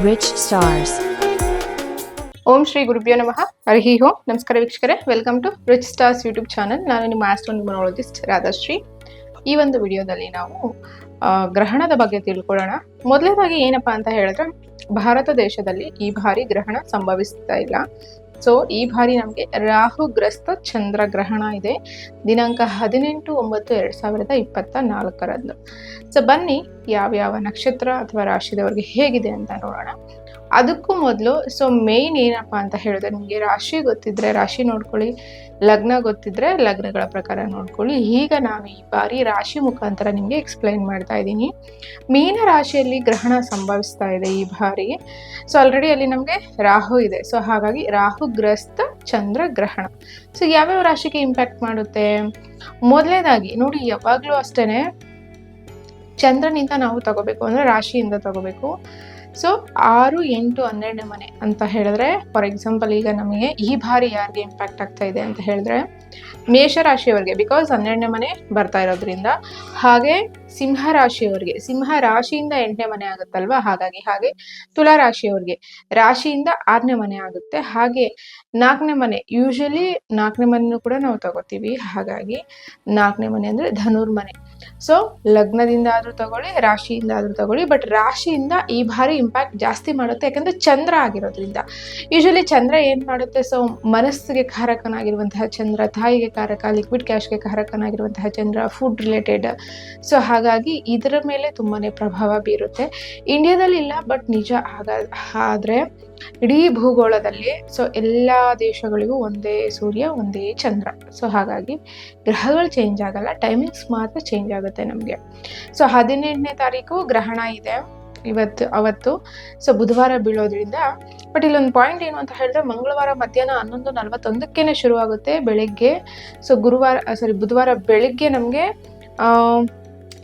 Rich Stars. ಓಂ ಶ್ರೀ ಗುರುಭ್ಯೋ ನಮಃ. ಹರಿ ಓಂ. ನಮಸ್ಕಾರ ವೀಕ್ಷಕರೇ, welcome to rich stars YouTube channel. ನಾನು ನಿಮ್ಮ ಆಸ್ಟ್ರೋನ್ಯೂಮರಾಲಜಿಸ್ಟ್ ರಾಧಾಶ್ರೀ. ಈ ಒಂದು ವಿಡಿಯೋದಲ್ಲಿ ನಾವು ಗ್ರಹಣದ ಬಗ್ಗೆ ತಿಳ್ಕೊಳ್ಳೋಣ. ಮೊದಲನೇದಾಗಿ ಏನಪ್ಪಾ ಅಂತ ಹೇಳಿದ್ರೆ, ಭಾರತ ದೇಶದಲ್ಲಿ ಈ ಬಾರಿ ಗ್ರಹಣ ಸಂಭವಿಸ್ತಾ ಇಲ್ಲ. ಸೊ ಈ ಬಾರಿ ನಮಗೆ ರಾಹುಗ್ರಸ್ತ ಚಂದ್ರಗ್ರಹಣ ಇದೆ, ದಿನಾಂಕ 18/9/2024. ಸೊ ಬನ್ನಿ ಯಾವ್ಯಾವ ನಕ್ಷತ್ರ ಅಥವಾ ರಾಶಿದವರಿಗೆ ಹೇಗಿದೆ ಅಂತ ನೋಡೋಣ. ಅದಕ್ಕೂ ಮೊದಲು ಮೇಯ್ನ್ ಏನಪ್ಪಾ ಅಂತ ಹೇಳಿದ್ರೆ, ನಿಮಗೆ ರಾಶಿ ಗೊತ್ತಿದ್ರೆ ರಾಶಿ ನೋಡ್ಕೊಳ್ಳಿ, ಲಗ್ನ ಗೊತ್ತಿದ್ರೆ ಲಗ್ನಗಳ ಪ್ರಕಾರ ನೋಡ್ಕೊಳ್ಳಿ. ಈಗ ನಾನು ಈ ಬಾರಿ ರಾಶಿ ಮುಖಾಂತರ ನಿಮಗೆ ಎಕ್ಸ್ಪ್ಲೈನ್ ಮಾಡ್ತಾ ಇದ್ದೀನಿ. ಮೀನ ರಾಶಿಯಲ್ಲಿ ಗ್ರಹಣ ಸಂಭವಿಸ್ತಾ ಇದೆ ಈ ಬಾರಿ. ಸೊ ಆಲ್ರೆಡಿ ಅಲ್ಲಿ ನಮಗೆ ರಾಹು ಇದೆ. ಸೊ ಹಾಗಾಗಿ ರಾಹುಗ್ರಸ್ತ ಚಂದ್ರಗ್ರಹಣ. ಸೊ ಯಾವ್ಯಾವ ರಾಶಿಗೆ ಇಂಪ್ಯಾಕ್ಟ್ ಮಾಡುತ್ತೆ? ಮೊದಲನೇದಾಗಿ ನೋಡಿ, ಯಾವಾಗಲೂ ಅಷ್ಟೇನೆ ಚಂದ್ರನಿಂದ ನಾವು ತಗೋಬೇಕು ಅಂದ್ರೆ ರಾಶಿಯಿಂದ ತಗೋಬೇಕು. ಸೊ 6, 8, 12ನೇ ಮನೆ ಅಂತ ಹೇಳಿದ್ರೆ, ಫಾರ್ ಎಕ್ಸಾಂಪಲ್ ಈಗ ನಮಗೆ ಈ ಬಾರಿ ಯಾರಿಗೆ ಇಂಪ್ಯಾಕ್ಟ್ ಆಗ್ತಾ ಇದೆ ಅಂತ ಹೇಳಿದ್ರೆ, ಮೇಷರಾಶಿಯವರಿಗೆ, ಬಿಕಾಸ್ 12ನೇ ಮನೆ ಬರ್ತಾ ಇರೋದ್ರಿಂದ. ಹಾಗೆ ಸಿಂಹ ರಾಶಿಯವರಿಗೆ, ಸಿಂಹ ರಾಶಿಯಿಂದ 8ನೇ ಮನೆ ಆಗುತ್ತಲ್ವಾ, ಹಾಗೆ ತುಲಾ ರಾಶಿಯವರಿಗೆ ರಾಶಿಯಿಂದ 6ನೇ ಮನೆ ಆಗುತ್ತೆ. ಹಾಗೆ 4ನೇ ಮನೆ, ಯೂಶಲಿ 4ನೇ ಮನೆಯೂ ಕೂಡ ನಾವು ತಗೋತೀವಿ. ಹಾಗಾಗಿ 4ನೇ ಮನೆ ಅಂದ್ರೆ ಧನುರ್ಮನೆ. ಸೊ ಲಗ್ನದಿಂದ ಆದ್ರೂ ತಗೊಳ್ಳಿ, ರಾಶಿಯಿಂದ ಆದ್ರೂ ತಗೊಳ್ಳಿ, ಬಟ್ ರಾಶಿಯಿಂದ ಈ ಬಾರಿ ಇಂಪ್ಯಾಕ್ಟ್ ಜಾಸ್ತಿ ಮಾಡುತ್ತೆ. ಯಾಕಂದ್ರೆ ಚಂದ್ರ ಆಗಿರೋದ್ರಿಂದ. ಯೂಶಲಿ ಚಂದ್ರ ಏನ್ ಮಾಡುತ್ತೆ, ಸೊ ಮನಸ್ಸಿಗೆ ಕಾರಕನಾಗಿರುವಂತಹ ಚಂದ್ರ, ತಾಯಿಗೆ ಕಾರಕ, ಲಿಕ್ವಿಡ್ ಕ್ಯಾಶ್ಗೆ ಕಾರಕನಾಗಿರುವಂತಹ ಚಂದ್ರ, ಫುಡ್ ರಿಲೇಟೆಡ್. ಸೊ ಹಾಗಾಗಿ ಇದರ ಮೇಲೆ ತುಂಬಾನೇ ಪ್ರಭಾವ ಬೀರುತ್ತೆ. ಇಂಡಿಯಾದಲ್ಲಿ ಇಲ್ಲ, ಬಟ್ ನಿಜ. ಆದ್ರೆ ಇಡೀ ಭೂಗೋಳದಲ್ಲಿ ಸೊ ಎಲ್ಲಾ ದೇಶಗಳಿಗೂ ಒಂದೇ ಸೂರ್ಯ, ಒಂದೇ ಚಂದ್ರ. ಸೊ ಹಾಗಾಗಿ ಗ್ರಹಗಳು ಚೇಂಜ್ ಆಗಲ್ಲ, ಟೈಮಿಂಗ್ಸ್ ಮಾತ್ರ ಚೇಂಜ್ ಆಗುತ್ತೆ ನಮಗೆ. ಸೊ 18ನೇ ತಾರೀಕು ಗ್ರಹಣ ಇದೆ ಅವತ್ತು. ಸೊ ಬುಧವಾರ ಬೀಳೋದ್ರಿಂದ. ಬಟ್ ಇಲ್ಲೊಂದು ಪಾಯಿಂಟ್ ಏನು ಅಂತ ಹೇಳಿದ್ರೆ, ಮಂಗಳವಾರ ಮಧ್ಯಾಹ್ನ 11:41 ಶುರು ಆಗುತ್ತೆ ಬೆಳಿಗ್ಗೆ. ಸೊ ಬುಧವಾರ ಬೆಳಿಗ್ಗೆ ನಮಗೆ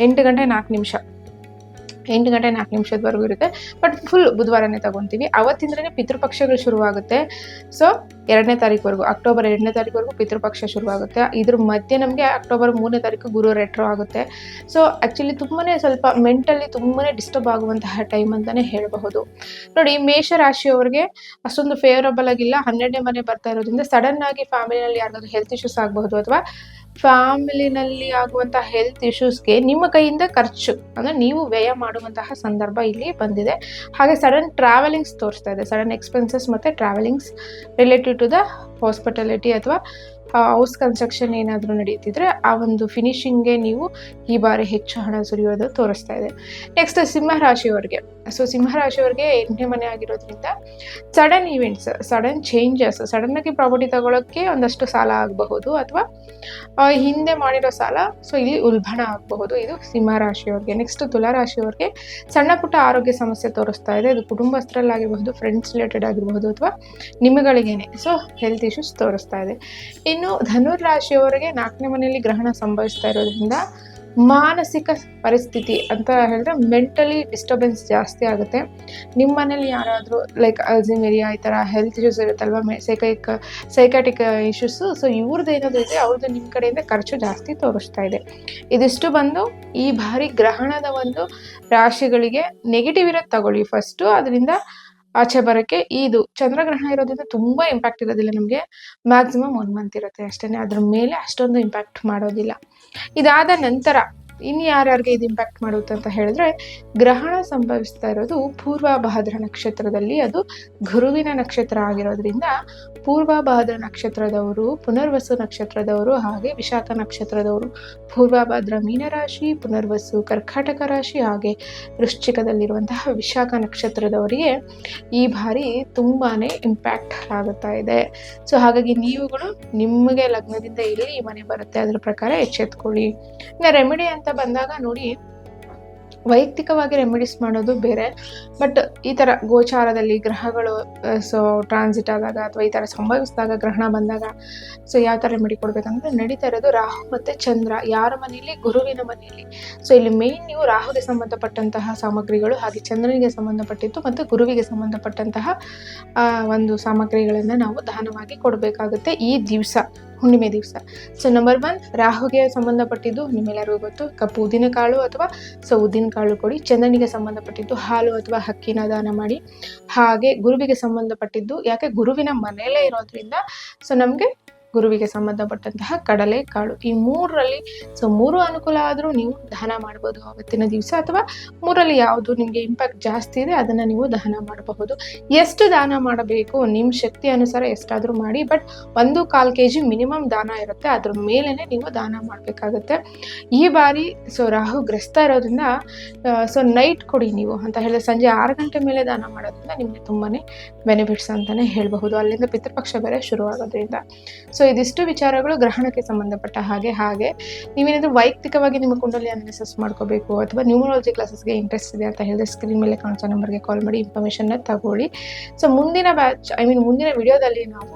8:04 ಇರುತ್ತೆ. But full ಬುಧವಾರನೇ ತಗೊಂತೀವಿ. ಅವತ್ತಿಂದ್ರೇ ಪಿತೃಪಕ್ಷಗಳು ಶುರುವಾಗುತ್ತೆ. ಸೊ 2ನೇ ತಾರೀಕುವರೆಗೂ, ಅಕ್ಟೋಬರ್ 2ನೇ ತಾರೀಕುವರೆಗೂ ಪಿತೃಪಕ್ಷ ಶುರುವಾಗುತ್ತೆ. ಇದ್ರ ಮಧ್ಯೆ ನಮಗೆ ಅಕ್ಟೋಬರ್ 3ನೇ ತಾರೀಕು ಗುರು ರೆಟ್ರೋ ಆಗುತ್ತೆ. ಸೊ ಆಕ್ಚುಲಿ ತುಂಬಾನೇ ಸ್ವಲ್ಪ ಮೆಂಟಲಿ ತುಂಬಾನೇ ಡಿಸ್ಟರ್ಬ್ ಆಗುವಂತಹ ಟೈಮ್ ಅಂತಾನೆ ಹೇಳಬಹುದು. ನೋಡಿ, ಮೇಷ ರಾಶಿಯವರಿಗೆ ಅಷ್ಟೊಂದು ಫೇವರಬಲ್ ಆಗಿಲ್ಲ. 12ನೇ ಮನೆ ಬರ್ತಾ ಇರೋದ್ರಿಂದ ಸಡನ್ ಆಗಿ ಫ್ಯಾಮಿಲಿನಲ್ಲಿ ಯಾರಿಗಾದ್ರೂ ಹೆಲ್ತ್ ಇಶ್ಯೂಸ್ ಆಗಬಹುದು, ಅಥವಾ ಫ್ಯಾಮಿಲಿನಲ್ಲಿ ಆಗುವಂತಹ ಹೆಲ್ತ್ ಇಶ್ಯೂಸ್ಗೆ ನಿಮ್ಮ ಕೈಯಿಂದ ಖರ್ಚು ಅಂದ್ರೆ ನೀವು ವ್ಯಯ ಮಾಡುವಂತಹ ಸಂದರ್ಭ ಇಲ್ಲಿ ಬಂದಿದೆ. ಹಾಗೆ ಸಡನ್ ಟ್ರಾವೆಲಿಂಗ್ಸ್ ತೋರಿಸ್ತಾ ಇದೆ, ಸಡನ್ ಎಕ್ಸ್ಪೆನ್ಸಸ್ ಮತ್ತೆ travellings related to the hospitality ಅಥವಾ ಹೌಸ್ ಕನ್ಸ್ಟ್ರಕ್ಷನ್ ಏನಾದರೂ ನಡೀತಿದ್ರೆ ಆ ಒಂದು ಫಿನಿಶಿಂಗ್ಗೆ ನೀವು ಈ ಬಾರಿ ಹೆಚ್ಚು ಹಣ ಸುರಿಯೋದು ತೋರಿಸ್ತಾ ಇದೆ. ನೆಕ್ಸ್ಟ್ ಸಿಂಹರಾಶಿಯವರಿಗೆ. ಸೊ ಸಿಂಹರಾಶಿಯವರಿಗೆ 8ನೇ ಮನೆ ಆಗಿರೋದ್ರಿಂದ sudden events, sudden changes, sudden ಆಗಿ ಪ್ರಾಪರ್ಟಿ ತಗೊಳ್ಳೋಕ್ಕೆ ಒಂದಷ್ಟು ಸಾಲ ಆಗಬಹುದು, ಅಥವಾ ಹಿಂದೆ ಮಾಡಿರೋ ಸಾಲ ಸೊ ಇಲ್ಲಿ ಉಲ್ಬಣ ಆಗಬಹುದು. ಇದು ಸಿಂಹರಾಶಿಯವರಿಗೆ. ನೆಕ್ಸ್ಟ್ ತುಲಾ ರಾಶಿಯವರಿಗೆ ಸಣ್ಣ ಪುಟ್ಟ ಆರೋಗ್ಯ ಸಮಸ್ಯೆ ತೋರಿಸ್ತಾ ಇದೆ. ಇದು ಕುಟುಂಬಸ್ಥರಲ್ಲಾಗಿರಬಹುದು, ಫ್ರೆಂಡ್ಸ್ ರಿಲೇಟೆಡ್ ಆಗಿರಬಹುದು, ಅಥವಾ ನಿಮ್ಮಗಳಿಗೇನೆ ಸೊ ಹೆಲ್ತ್ ಇಶ್ಯೂಸ್ ತೋರಿಸ್ತಾ ಇದೆ. ಇನ್ನು ಧನುರ್ ರಾಶಿಯವರಿಗೆ 4ನೇ ಮನೆಯಲ್ಲಿ ಗ್ರಹಣ ಸಂಭವಿಸ್ತಾ ಇರೋದ್ರಿಂದ ಮಾನಸಿಕ ಪರಿಸ್ಥಿತಿ ಅಂತ ಹೇಳಿದ್ರೆ ಮೆಂಟಲಿ ಡಿಸ್ಟರ್ಬೆನ್ಸ್ ಜಾಸ್ತಿ ಆಗುತ್ತೆ. ನಿಮ್ಮ ಮನೇಲಿ ಯಾರಾದರೂ ಲೈಕ್ ಅಲ್ಝೈಮರ್ ಈ ಥರ ಹೆಲ್ತ್ ಇಶ್ಯೂಸ್ ಇರುತ್ತಲ್ವ, ಸೈಕಾಟಿಕ್ ಇಶ್ಯೂಸ್, ಸೊ ಇವ್ರದ್ದು ಏನಾದರೂ ಇದೆ, ಅವ್ರದ್ದು ನಿಮ್ಮ ಕಡೆಯಿಂದ ಖರ್ಚು ಜಾಸ್ತಿ ತೋರಿಸ್ತಾ ಇದೆ. ಇದಿಷ್ಟು ಬಂದು ಈ ಬಾರಿ ಗ್ರಹಣದ ಒಂದು ರಾಶಿಗಳಿಗೆ ನೆಗೆಟಿವ್ ಇರೋದು ತಗೊಳ್ಳಿ ಫಸ್ಟು. ಅದರಿಂದ ಆಚೆ ಬರೋಕ್ಕೆ ಇದು ಚಂದ್ರಗ್ರಹಣ ಇರೋದ್ರಿಂದ ತುಂಬಾ ಇಂಪ್ಯಾಕ್ಟ್ ಇರೋದಿಲ್ಲ ನಮಗೆ. ಮ್ಯಾಕ್ಸಿಮಮ್ 1 ಮಂತ್ ಇರುತ್ತೆ ಅಷ್ಟೇ, ಅದ್ರ ಮೇಲೆ ಅಷ್ಟೊಂದು ಇಂಪ್ಯಾಕ್ಟ್ ಮಾಡೋದಿಲ್ಲ. ಇದಾದ ನಂತರ ಇನ್ನು ಯಾರ್ಯಾರಿಗೆ ಇದು ಇಂಪ್ಯಾಕ್ಟ್ ಮಾಡುತ್ತೆ ಅಂತ ಹೇಳಿದ್ರೆ, ಗ್ರಹಣ ಸಂಭವಿಸ್ತಾ ಇರೋದು ಪೂರ್ವಭಾದ್ರ ನಕ್ಷತ್ರದಲ್ಲಿ. ಅದು ಗುರುವಿನ ನಕ್ಷತ್ರ ಆಗಿರೋದ್ರಿಂದ ಪೂರ್ವಭಾದ್ರ ನಕ್ಷತ್ರದವರು, ಪುನರ್ವಸು ನಕ್ಷತ್ರದವರು, ಹಾಗೆ ವಿಶಾಖ ನಕ್ಷತ್ರದವರು, ಪೂರ್ವಭಾದ್ರ ಮೀನರಾಶಿ, ಪುನರ್ವಸು ಕರ್ಕಾಟಕ ರಾಶಿ, ಹಾಗೆ ವೃಶ್ಚಿಕದಲ್ಲಿರುವಂತಹ ವಿಶಾಖ ನಕ್ಷತ್ರದವರಿಗೆ ಈ ಬಾರಿ ತುಂಬಾನೇ ಇಂಪ್ಯಾಕ್ಟ್ ಆಗುತ್ತಾ ಇದೆ. ಸೊ ಹಾಗಾಗಿ ನೀವುಗಳು ನಿಮಗೆ ಲಗ್ನದಿಂದ ಎಲ್ಲಿ ಈ ಮನೆ ಬರುತ್ತೆ ಅದ್ರ ಪ್ರಕಾರ ಎಚ್ಚೆತ್ಕೊಳ್ಳಿ. ಇನ್ನು ರೆಮಿಡಿ ಅಂತ ಬಂದಾಗ ನೋಡಿ, ವೈಯಕ್ತಿಕವಾಗಿ ರೆಮಿಡೀಸ್ ಮಾಡೋದು ಬೇರೆ, ಬಟ್ ಈ ಥರ ಗೋಚಾರದಲ್ಲಿ ಗ್ರಹಗಳು ಸೊ ಟ್ರಾನ್ಸಿಟ್ ಆದಾಗ ಅಥವಾ ಈ ಥರ ಸಂಭವಿಸಿದಾಗ, ಗ್ರಹಣ ಬಂದಾಗ ಸೊ ಯಾವ ಥರ ರೆಮಿಡಿ ಕೊಡ್ಬೇಕಂದ್ರೆ, ನಡೀತಾ ಇರೋದು ರಾಹು ಮತ್ತು ಚಂದ್ರ ಯಾರ ಮನೆಯಲ್ಲಿ? ಗುರುವಿನ ಮನೆಯಲ್ಲಿ. ಸೊ ಇಲ್ಲಿ ಮೇಯ್ನ್ ನೀವು ರಾಹುಗೆ ಸಂಬಂಧಪಟ್ಟಂತಹ ಸಾಮಗ್ರಿಗಳು, ಹಾಗೆ ಚಂದ್ರನಿಗೆ ಸಂಬಂಧಪಟ್ಟಿದ್ದು ಮತ್ತು ಗುರುವಿಗೆ ಸಂಬಂಧಪಟ್ಟಂತಹ ಒಂದು ಸಾಮಗ್ರಿಗಳನ್ನು ನಾವು ದಾನವಾಗಿ ಕೊಡಬೇಕಾಗುತ್ತೆ ಈ ದಿವಸ. ಹುಣ್ಣಿಮೆ ದಿವಸ. ಸೊ ನಂಬರ್ 1 ರಾಹುಗೆ ಸಂಬಂಧಪಟ್ಟಿದ್ದು ನಿಮ್ಮೆಲ್ಲರಿಗೂ ಗೊತ್ತು, ಕಪ್ಪು ಉದ್ದಿನ ಕಾಳು ಅಥವಾ ಉದ್ದಿನ ಕಾಳು ಕೊಡಿ. ಚಂದ್ರನಿಗೆ ಸಂಬಂಧಪಟ್ಟಿದ್ದು ಹಾಲು ಅಥವಾ ಹಕ್ಕಿನ ದಾನ ಮಾಡಿ. ಹಾಗೆ ಗುರುವಿಗೆ ಸಂಬಂಧಪಟ್ಟಿದ್ದು, ಯಾಕೆ ಗುರುವಿನ ಮನೆಯಲ್ಲೇ ಇರೋದ್ರಿಂದ ಸೊ ನಮಗೆ ಗುರುವಿಗೆ ಸಂಬಂಧಪಟ್ಟಂತಹ ಕಡಲೆ ಕಾಳು. ಈ 3ರಲ್ಲಿ 3 ಅನುಕೂಲ ಆದರೂ ನೀವು ದಾನ ಮಾಡ್ಬೋದು ಆವತ್ತಿನ ದಿವಸ, ಅಥವಾ 3ರಲ್ಲಿ ಯಾವುದು ನಿಮಗೆ ಇಂಪ್ಯಾಕ್ಟ್ ಜಾಸ್ತಿ ಇದೆ ಅದನ್ನು ನೀವು ದಾನ ಮಾಡಬಹುದು. ಎಷ್ಟು ದಾನ ಮಾಡಬೇಕು ನಿಮ್ಮ ಶಕ್ತಿ ಅನುಸಾರ ಎಷ್ಟಾದರೂ ಮಾಡಿ, ಬಟ್ 1.25 kg ಮಿನಿಮಮ್ ದಾನ ಇರುತ್ತೆ, ಅದ್ರ ಮೇಲೇ ನೀವು ದಾನ ಮಾಡಬೇಕಾಗುತ್ತೆ. ಈ ಬಾರಿ ರಾಹು ಗ್ರಸ್ತ ಇರೋದ್ರಿಂದ ನೈಟ್ ಕೊಡಿ ನೀವು ಅಂತ ಹೇಳಿದ್ರೆ, ಸಂಜೆ 6 ಗಂಟೆ ಮೇಲೆ ದಾನ ಮಾಡೋದ್ರಿಂದ ನಿಮಗೆ ತುಂಬಾ ಬೆನಿಫಿಟ್ಸ್ ಅಂತಲೇ ಹೇಳಬಹುದು. ಅಲ್ಲಿಂದ ಪಿತೃಪಕ್ಷ ಬೇರೆ ಶುರುವಾಗೋದ್ರಿಂದ. ಇದಿಷ್ಟು ವಿಚಾರಗಳು ಗ್ರಹಣಕ್ಕೆ ಸಂಬಂಧಪಟ್ಟ ಹಾಗೆ ನೀವೇನಾದರೂ ವೈಯಕ್ತಿಕವಾಗಿ ನಿಮ್ಮ ಕುಂಡಲಿ ಅನಾಲಿಸಿಸ್ ಮಾಡ್ಕೋಬೇಕು ಅಥವಾ ನ್ಯೂಮರಾಲಜಿ ಕ್ಲಾಸಸ್ಗೆ ಇಂಟ್ರೆಸ್ಟ್ ಇದೆ ಅಂತ ಹೇಳಿದ್ರೆ ಸ್ಕ್ರೀನ್ ಮೇಲೆ ಕಾಣಿಸೋ ನಂಬರ್ಗೆ ಕಾಲ್ ಮಾಡಿ ಇನ್ಫಾರ್ಮೇಷನ್ನ ತಗೊಳ್ಳಿ. ಮುಂದಿನ ಮುಂದಿನ ವಿಡಿಯೋದಲ್ಲಿ ನಾವು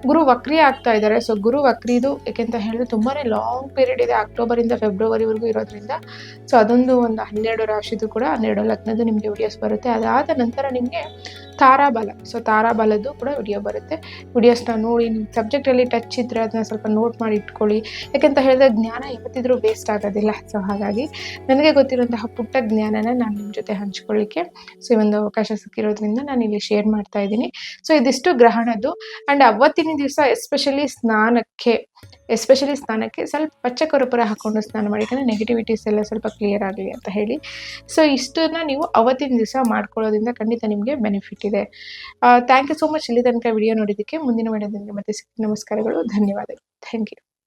ಗುರು ವಕ್ರಿ ಆಗ್ತಾ ಇದ್ದಾರೆ. ಗುರು ವಕ್ರಿದು ಯಾಕೆಂತ ಹೇಳಿದ್ರೆ ತುಂಬಾ ಲಾಂಗ್ ಪೀರಿಯಡ್ ಇದೆ, ಅಕ್ಟೋಬರಿಂದ ಫೆಬ್ರವರಿವರೆಗೂ ಇರೋದ್ರಿಂದ. ಅದೊಂದು 12 ರಾಶಿದು ಕೂಡ 12 ಲಗ್ನದ್ದು ನಿಮಗೆ ವಿಡಿಯೋಸ್ ಬರುತ್ತೆ. ಅದಾದ ನಂತರ ನಿಮಗೆ ತಾರಾಬಲ, ತಾರಾಬಲದ್ದು ಕೂಡ ವಿಡಿಯೋ ಬರುತ್ತೆ. ವಿಡಿಯೋಸ್ನ ನೋಡಿ, ನಿಮ್ಮ ಸಬ್ಜೆಕ್ಟಲ್ಲಿ ಟಚ್ ಇದ್ದರೆ ಅದನ್ನ ಸ್ವಲ್ಪ ನೋಟ್ ಮಾಡಿ ಇಟ್ಕೊಳ್ಳಿ. ಯಾಕೆಂತ ಹೇಳಿದ್ರೆ ಜ್ಞಾನ ಯಾವತ್ತಿದ್ರೂ ವೇಸ್ಟ್ ಆಗೋದಿಲ್ಲ. ಹಾಗಾಗಿ ನನಗೆ ಗೊತ್ತಿರುವಂತಹ ಪುಟ್ಟ ಜ್ಞಾನನ ನಾನು ನಿಮ್ಮ ಜೊತೆ ಹಂಚ್ಕೊಳ್ಳಿಕ್ಕೆ ಈ ಒಂದು ಅವಕಾಶ ಸಿಕ್ಕಿರೋದ್ರಿಂದ ನಾನು ಇಲ್ಲಿ ಶೇರ್ ಮಾಡ್ತಾ ಇದ್ದೀನಿ. ಇದಿಷ್ಟು ಗ್ರಹಣದ್ದು. ಆ್ಯಂಡ್ ಅವತ್ತಿನ ದಿವಸ ಎಸ್ಪೆಷಲಿ ಸ್ನಾನಕ್ಕೆ ಸ್ವಲ್ಪ ಪಚ್ಚ ಕರ್ಪೂರ ಹಾಕೊಂಡು ಸ್ನಾನ ಮಾಡಿ, ಯಾಕಂದರೆ ನೆಗೆಟಿವಿಟೀಸ್ ಎಲ್ಲ ಸ್ವಲ್ಪ ಕ್ಲಿಯರ್ ಆಗಲಿ ಅಂತ ಹೇಳಿ. ಇಷ್ಟನ್ನ ನೀವು ಅವತ್ತಿನ ದಿವಸ ಮಾಡ್ಕೊಳ್ಳೋದ್ರಿಂದ ಖಂಡಿತ ನಿಮಗೆ ಬೆನಿಫಿಟ್ ಇದೆ. ಥ್ಯಾಂಕ್ ಯು ಸೋ ಮಚ್ ಇಲ್ಲಿ ತನಕ ವಿಡಿಯೋ ನೋಡಿದ್ದಕ್ಕೆ. ಮುಂದಿನ ವಿಡಿಯೋದಲ್ಲಿ ಮತ್ತೆ ನಮಸ್ಕಾರಗಳು, ಧನ್ಯವಾದಗಳು. Thank you.